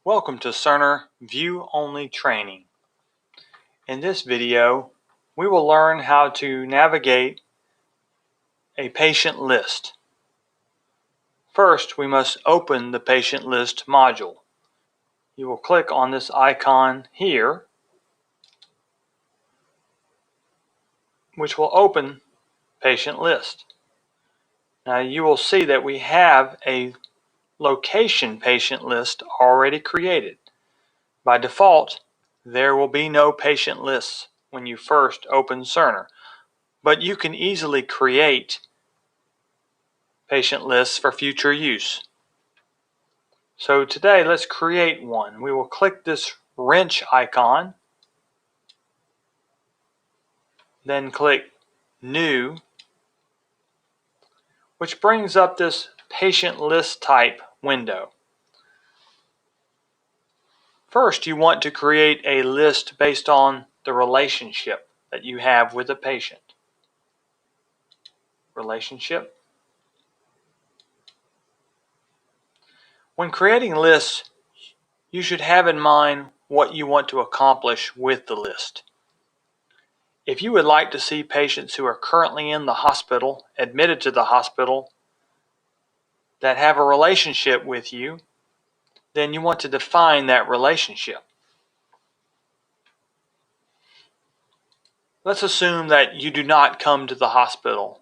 Welcome to Cerner View-Only Training. In this video, we will learn how to navigate a patient list. First, we must open the patient list module. You will click on this icon here, which will open patient list. Now you will see that we have a location patient list already created. By default, there will be no patient lists when you first open Cerner, but you can easily create patient lists for future use. So today, let's create one. We will click this wrench icon, then click New, which brings up this patient list type window. First, you want to create a list based on the relationship that you have with the patient. Relationship. When creating lists, you should have in mind what you want to accomplish with the list. If you would like to see patients who are currently in the hospital, admitted to the hospital, that have a relationship with you, then you want to define that relationship. Let's assume that you do not come to the hospital,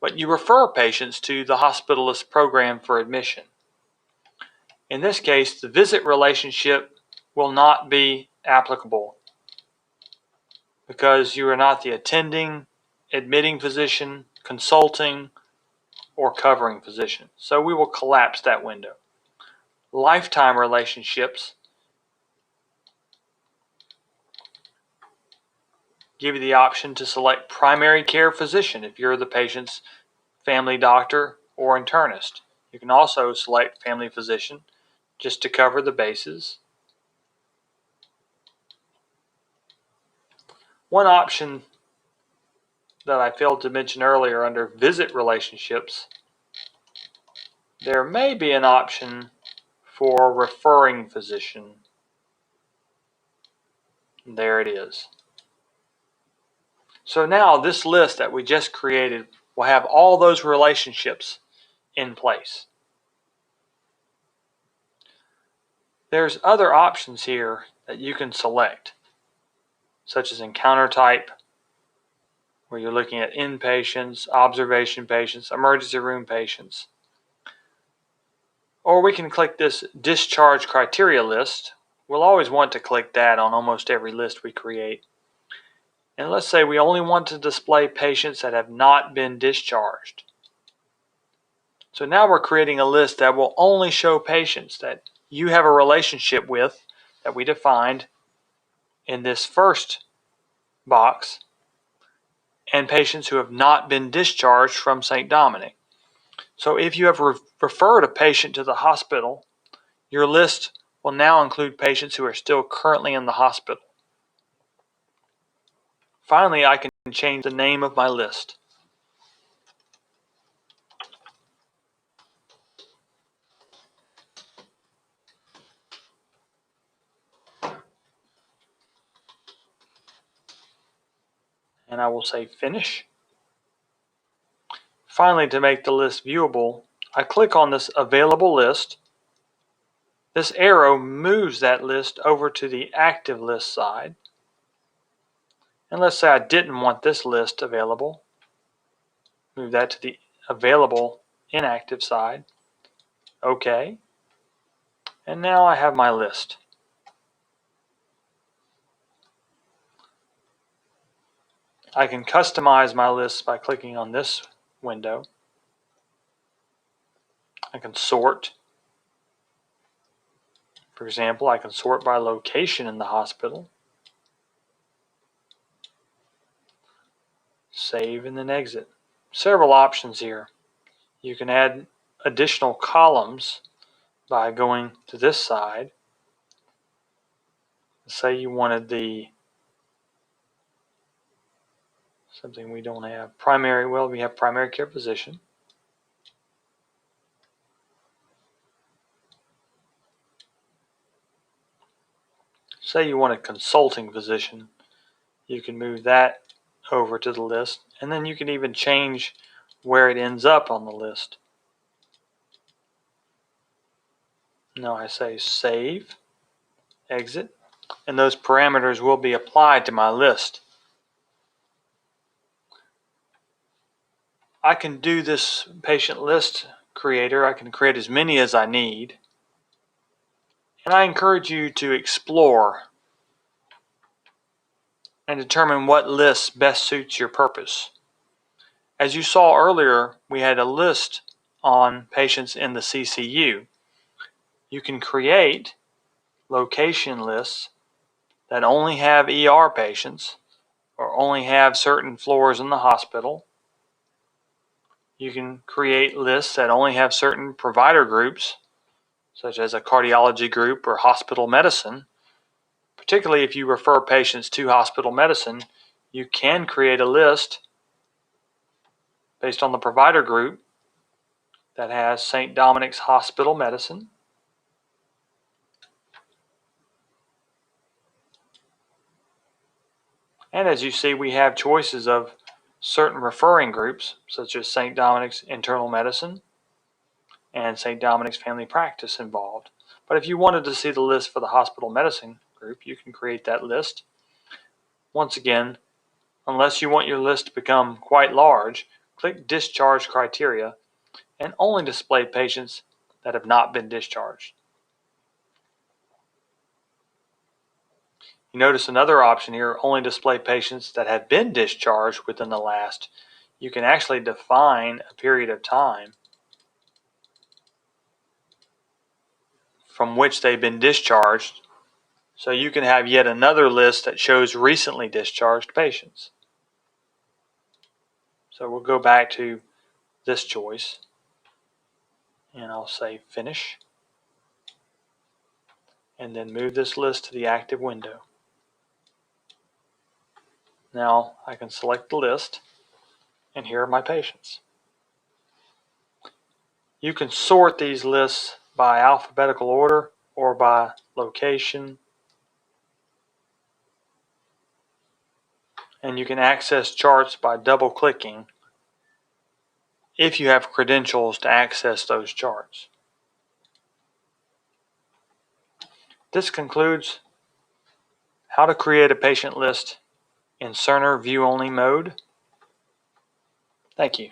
but you refer patients to the hospitalist program for admission. In this case, the visit relationship will not be applicable because you are not the attending, admitting physician, consulting, or covering physician. So we will collapse that window. Lifetime relationships give you the option to select primary care physician if you're the patient's family doctor or internist. You can also select family physician just to cover the bases. One option that I failed to mention earlier under visit relationships, there may be an option for referring physician. There it is. So now this list that we just created will have all those relationships in place. There's other options here that you can select, such as encounter type, where you're looking at inpatients, observation patients, emergency room patients. Or we can click this discharge criteria list. We'll always want to click that on almost every list we create. And let's say we only want to display patients that have not been discharged. So now we're creating a list that will only show patients that you have a relationship with, that we defined in this first box, and patients who have not been discharged from St. Dominic. So if you have referred a patient to the hospital, your list will now include patients who are still currently in the hospital. Finally, I can change the name of my list. And I will say Finish. Finally, to make the list viewable, I click on this Available List. This arrow moves that list over to the Active List side. And let's say I didn't want this list available. Move that to the Available Inactive side. OK. And now I have my list. I can customize my list by clicking on this window. I can sort. For example, I can sort by location in the hospital. Save and then exit. Several options here. You can add additional columns by going to this side. Say you wanted something we don't have. Primary, well, we have primary care physician. say you want a consulting physician, you can move that over to the list, and then you can even change where it ends up on the list. Now I say save, exit, and those parameters will be applied to my list. I can do this patient list creator. I can create as many as I need. And I encourage you to explore and determine what list best suits your purpose. As you saw earlier, we had a list on patients in the CCU. You can create location lists that only have ER patients or only have certain floors in the hospital. You can create lists that only have certain provider groups, such as a cardiology group or hospital medicine. Particularly if you refer patients to hospital medicine, you can create a list based on the provider group that has St. Dominic's Hospital Medicine, and as you see, we have choices of certain referring groups, such as St. Dominic's Internal Medicine and St. Dominic's Family Practice involved. But if you wanted to see the list for the hospital medicine group, you can create that list. Once again, unless you want your list to become quite large, click Discharge Criteria and only display patients that have not been discharged. You notice another option here, only display patients that have been discharged within the last. You can actually define a period of time from which they've been discharged, so you can have yet another list that shows recently discharged patients. So we'll go back to this choice, and I'll say Finish, and then move this list to the active window. Now I can select the list, and here are my patients. You can sort these lists by alphabetical order or by location, and you can access charts by double-clicking if you have credentials to access those charts. This concludes how to create a patient list in Cerner view-only mode. Thank you.